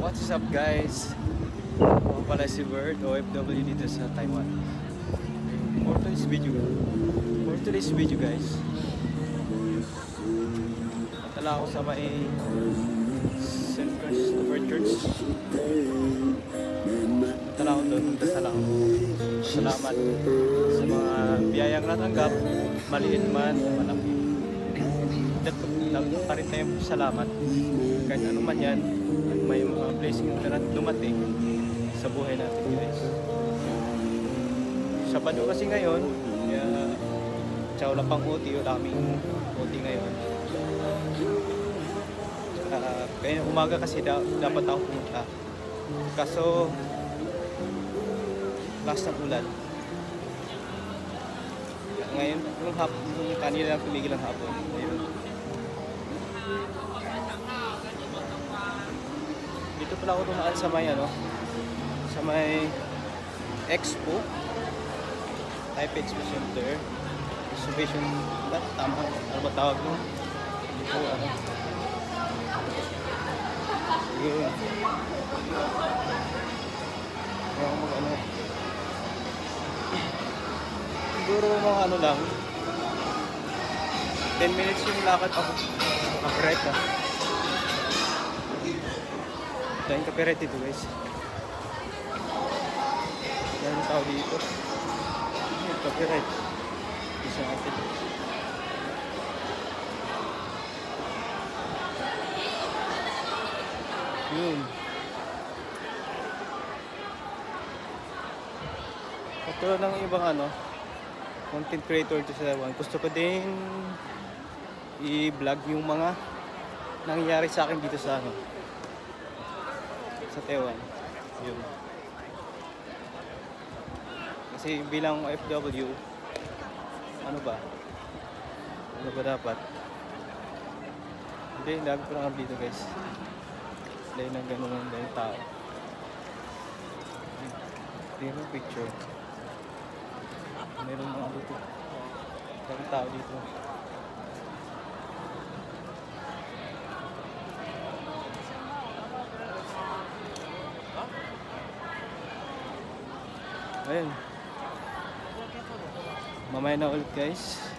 What's up guys? Ako pala si Bert, OFW dito sa Taiwan. For today's video guys, natala ako sa may St. Christopher Church. Natala ako doon, dasal ako. Salamat sa mga biyayang natanggap, maliit man, malaki. Pa rin tayong salamat kahit ano man yan, may mga blessing na dumating sa buhay natin guys. Sabado kasi ngayon, kaya tsaka wala pang OT, wala kaming OT ngayon. Kaya umaga kasi dapat ako pumunta, kaso last ng ulan. Ngayon, yung kanina lang tumigil ang hapon. Ayun. Dito pala ako tumaan sa may sa may Expo, Taipei Expo Center, Exhibition, tama, ano ba tawag mo? Dito yun. Kaya mag siguro mga lang 10 minutes yung lakad ako copyright dahil copyright dito guys. Dahil yung tao dito copyright isa natin yun. Ito ng ibang content creator to sa Taiwan. Gusto ko din i-vlog yung mga nangyayari sa akin dito sa sa Taiwan. Yun. Kasi bilang OFW, ano ba dapat? Hindi, lagi ko lang dito guys. Dahil ng ganun dahil tao. Tingnan mo picture. Meron mga dito. Daming tao dito. Ayun. Mamaya na ulit guys.